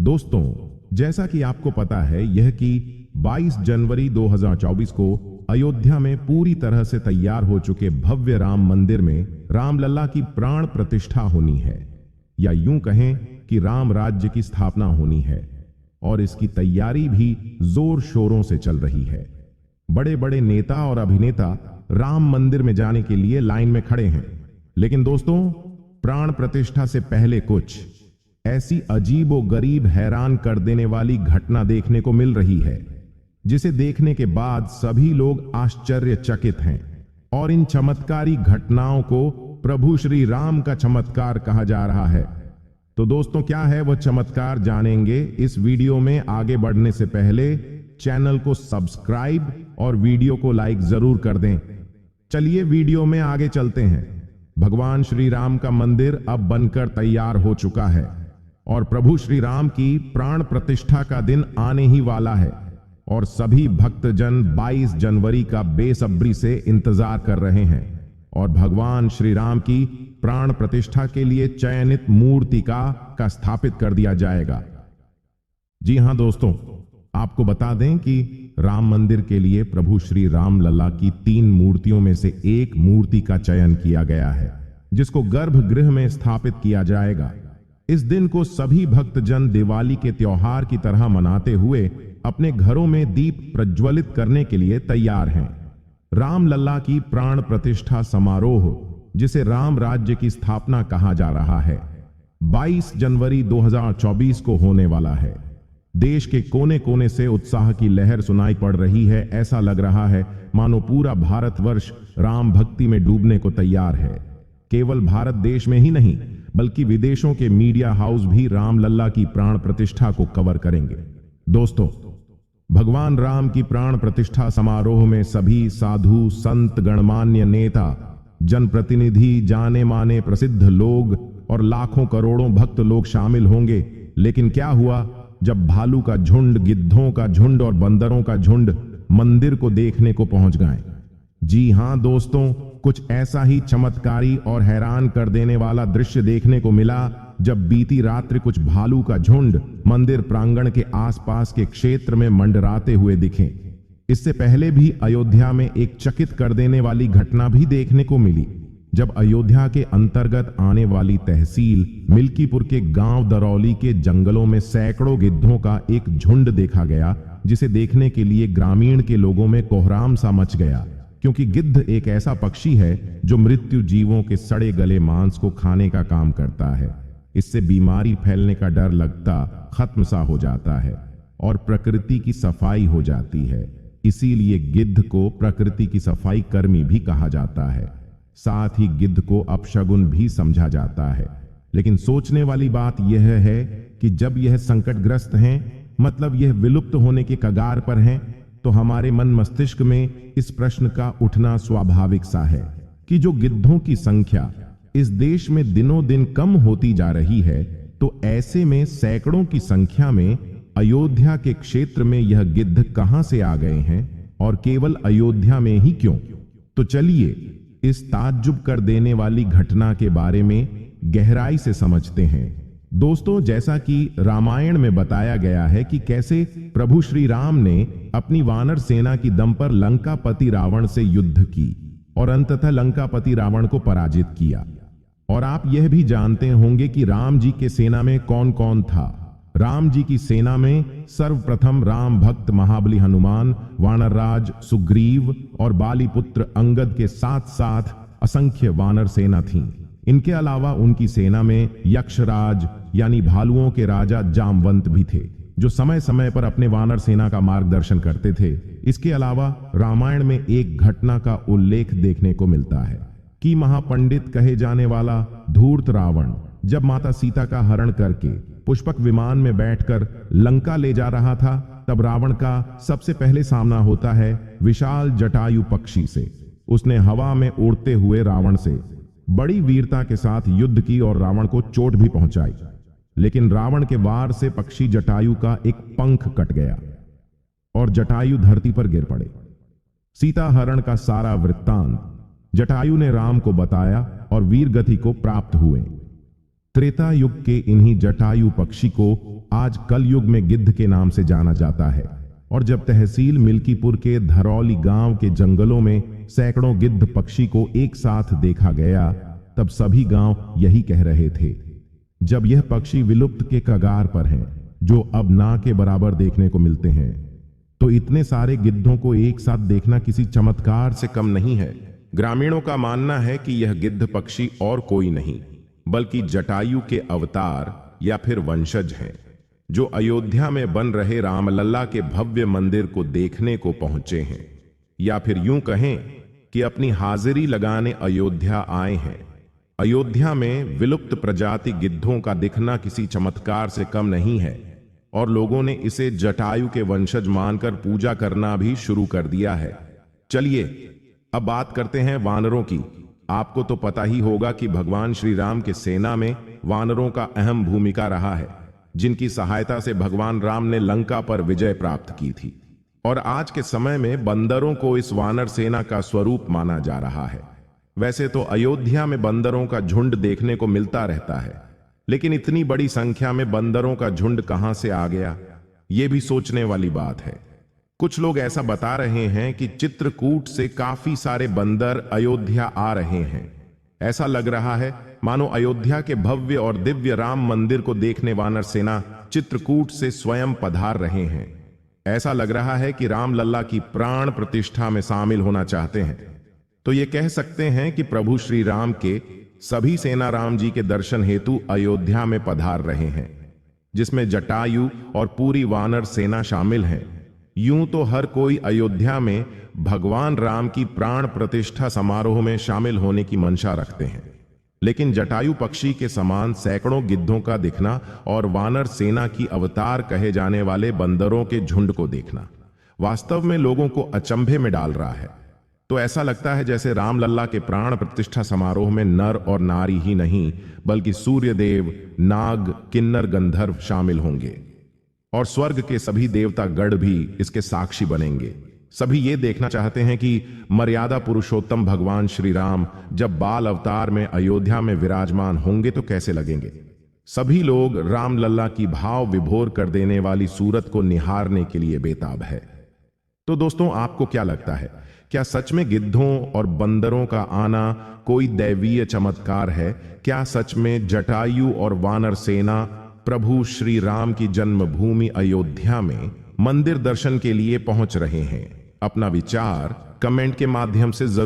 दोस्तों, जैसा कि आपको पता है यह कि 22 जनवरी 2024 को अयोध्या में पूरी तरह से तैयार हो चुके भव्य राम मंदिर में रामलला की प्राण प्रतिष्ठा होनी है, या यूं कहें कि राम राज्य की स्थापना होनी है। और इसकी तैयारी भी जोर शोरों से चल रही है। बड़े बड़े नेता और अभिनेता राम मंदिर में जाने के लिए लाइन में खड़े हैं। लेकिन दोस्तों, प्राण प्रतिष्ठा से पहले कुछ ऐसी अजीबो गरीब हैरान कर देने वाली घटना देखने को मिल रही है, जिसे देखने के बाद सभी लोग आश्चर्यचकित हैं। और इन चमत्कारी घटनाओं को प्रभु श्री राम का चमत्कार कहा जा रहा है। तो दोस्तों, क्या है वह चमत्कार, जानेंगे इस वीडियो में। आगे बढ़ने से पहले चैनल को सब्सक्राइब और वीडियो को लाइक जरूर कर दें। चलिए वीडियो में आगे चलते हैं। भगवान श्री राम का मंदिर अब बनकर तैयार हो चुका है और प्रभु श्री राम की प्राण प्रतिष्ठा का दिन आने ही वाला है। और सभी भक्तजन 22 जनवरी का बेसब्री से इंतजार कर रहे हैं और भगवान श्री राम की प्राण प्रतिष्ठा के लिए चयनित मूर्तिका का स्थापित कर दिया जाएगा। जी हां दोस्तों, आपको बता दें कि राम मंदिर के लिए प्रभु श्री राम लला की 3 मूर्तियों में से एक मूर्ति का चयन किया गया है, जिसको गर्भगृह में स्थापित किया जाएगा। इस दिन को सभी भक्तजन दिवाली के त्योहार की तरह मनाते हुए अपने घरों में दीप प्रज्वलित करने के लिए तैयार हैं। राम लल्ला की प्राण प्रतिष्ठा समारोह, जिसे राम राज्य की स्थापना कहा जा रहा है, 22 जनवरी 2024 को होने वाला है। देश के कोने कोने से उत्साह की लहर सुनाई पड़ रही है। ऐसा लग रहा है मानो पूरा भारतवर्ष राम भक्ति में डूबने को तैयार है। केवल भारत देश में ही नहीं, बल्कि विदेशों के मीडिया हाउस भी राम लल्ला की प्राण प्रतिष्ठा को कवर करेंगे। दोस्तों, भगवान राम की प्राण प्रतिष्ठा समारोह में सभी साधु, संत, गणमान्य नेता, जनप्रतिनिधि, जाने माने प्रसिद्ध लोग और लाखों करोड़ों भक्त लोग शामिल होंगे। लेकिन क्या हुआ जब भालू का झुंड, गिद्धों का झुंड और बंदरों का झुंड मंदिर को देखने को पहुंच गए? जी हां दोस्तों, कुछ ऐसा ही चमत्कारी और हैरान कर देने वाला दृश्य देखने को मिला जब बीती रात्रि कुछ भालू का झुंड मंदिर प्रांगण के आसपास के क्षेत्र में मंडराते हुए दिखे। इससे पहले भी अयोध्या में एक चकित कर देने वाली घटना भी देखने को मिली, जब अयोध्या के अंतर्गत आने वाली तहसील मिल्कीपुर के गांव दरौली के जंगलों में सैकड़ों गिद्धों का एक झुंड देखा गया, जिसे देखने के लिए ग्रामीण के लोगों में कोहराम सा मच गया। क्योंकि गिद्ध एक ऐसा पक्षी है जो मृत्यु जीवों के सड़े गले मांस को खाने का काम करता है। इससे बीमारी फैलने का डर लगता खत्म सा हो जाता है और प्रकृति की सफाई हो जाती है। इसीलिए गिद्ध को प्रकृति की सफाई कर्मी भी कहा जाता है। साथ ही गिद्ध को अपशगुन भी समझा जाता है। लेकिन सोचने वाली बात यह है कि जब यह संकटग्रस्त हैं, मतलब यह विलुप्त होने के कगार पर हैं, तो हमारे मन मस्तिष्क में इस प्रश्न का उठना स्वाभाविक सा है कि जो गिद्धों की संख्या इस देश में दिनों दिन कम होती जा रही है, तो ऐसे में सैकड़ों की संख्या में अयोध्या के क्षेत्र में यह गिद्ध कहां से आ गए हैं और केवल अयोध्या में ही क्यों? तो चलिए इस ताज्जुब कर देने वाली घटना के बारे में गहराई से समझते हैं। दोस्तों, जैसा कि रामायण में बताया गया है कि कैसे प्रभु श्री राम ने अपनी वानर सेना की दम पर लंकापति रावण से युद्ध की और अंततः लंकापति रावण को पराजित किया। और आप यह भी जानते होंगे कि राम जी के सेना में कौन कौन था। राम जी की सेना में सर्वप्रथम राम भक्त महाबली हनुमान, वानरराज सुग्रीव और बालीपुत्र अंगद के साथ साथ असंख्य वानर सेना थी। इनके अलावा उनकी सेना में यक्षराज यानी भालुओं के राजा जामवंत भी थे, जो समय समय पर अपने वानर सेना का मार्गदर्शन करते थे। इसके अलावा रामायण में एक घटना का उल्लेख देखने को मिलता है कि महापंडित कहे जाने वाला धूर्त रावण जब माता सीता का हरण करके पुष्पक विमान में बैठकर लंका ले जा रहा था, तब रावण का सबसे पहले सामना होता है विशाल जटायु पक्षी से। उसने हवा में उड़ते हुए रावण से बड़ी वीरता के साथ युद्ध की और रावण को चोट भी पहुंचाई। लेकिन रावण के वार से पक्षी जटायु का एक पंख कट गया और जटायु धरती पर गिर पड़े। सीता हरण का सारा वृत्तांत जटायु ने राम को बताया और वीर गति को प्राप्त हुए। त्रेता युग के इन्हीं जटायु पक्षी को आज कलयुग में गिद्ध के नाम से जाना जाता है। और जब तहसील मिल्कीपुर के धरौली गांव के जंगलों में सैकड़ों गिद्ध पक्षी को एक साथ देखा गया, तब सभी गांव यही कह रहे थे, जब यह पक्षी विलुप्त के कगार पर हैं, जो अब ना के बराबर देखने को मिलते हैं, तो इतने सारे गिद्धों को एक साथ देखना किसी चमत्कार से कम नहीं है। ग्रामीणों का मानना है कि यह गिद्ध पक्षी और कोई नहीं बल्कि जटायु के अवतार या फिर वंशज हैं, जो अयोध्या में बन रहे रामलला के भव्य मंदिर को देखने को पहुंचे हैं, या फिर यूं कहें कि अपनी हाजिरी लगाने अयोध्या आए हैं। अयोध्या में विलुप्त प्रजाति गिद्धों का दिखना किसी चमत्कार से कम नहीं है और लोगों ने इसे जटायु के वंशज मानकर पूजा करना भी शुरू कर दिया है। चलिए अब बात करते हैं वानरों की। आपको तो पता ही होगा कि भगवान श्री राम के सेना में वानरों का अहम भूमिका रहा है, जिनकी सहायता से भगवान राम ने लंका पर विजय प्राप्त की थी। और आज के समय में बंदरों को इस वानर सेना का स्वरूप माना जा रहा है। वैसे तो अयोध्या में बंदरों का झुंड देखने को मिलता रहता है, लेकिन इतनी बड़ी संख्या में बंदरों का झुंड कहां से आ गया, यह भी सोचने वाली बात है। कुछ लोग ऐसा बता रहे हैं कि चित्रकूट से काफी सारे बंदर अयोध्या आ रहे हैं। ऐसा लग रहा है मानो अयोध्या के भव्य और दिव्य राम मंदिर को देखने वानर सेना चित्रकूट से स्वयं पधार रहे हैं। ऐसा लग रहा है कि रामलला की प्राण प्रतिष्ठा में शामिल होना चाहते हैं। तो ये कह सकते हैं कि प्रभु श्री राम के सभी सेना राम जी के दर्शन हेतु अयोध्या में पधार रहे हैं, जिसमें जटायु और पूरी वानर सेना शामिल है। यूं तो हर कोई अयोध्या में भगवान राम की प्राण प्रतिष्ठा समारोह में शामिल होने की मंशा रखते हैं, लेकिन जटायु पक्षी के समान सैकड़ों गिद्धों का दिखना और वानर सेना की अवतार कहे जाने वाले बंदरों के झुंड को देखना वास्तव में लोगों को अचंभे में डाल रहा है। तो ऐसा लगता है जैसे रामलला के प्राण प्रतिष्ठा समारोह में नर और नारी ही नहीं बल्कि सूर्यदेव, नाग, किन्नर, गंधर्व शामिल होंगे और स्वर्ग के सभी देवता गण भी इसके साक्षी बनेंगे। सभी ये देखना चाहते हैं कि मर्यादा पुरुषोत्तम भगवान श्री राम जब बाल अवतार में अयोध्या में विराजमान होंगे तो कैसे लगेंगे। सभी लोग रामलला की भाव विभोर कर देने वाली सूरत को निहारने के लिए बेताब है। तो दोस्तों, आपको क्या लगता है, क्या सच में गिद्धों और बंदरों का आना कोई दैवीय चमत्कार है? क्या सच में जटायु और वानर सेना प्रभु श्री राम की जन्मभूमि अयोध्या में मंदिर दर्शन के लिए पहुंच रहे हैं? अपना विचार कमेंट के माध्यम से जरूर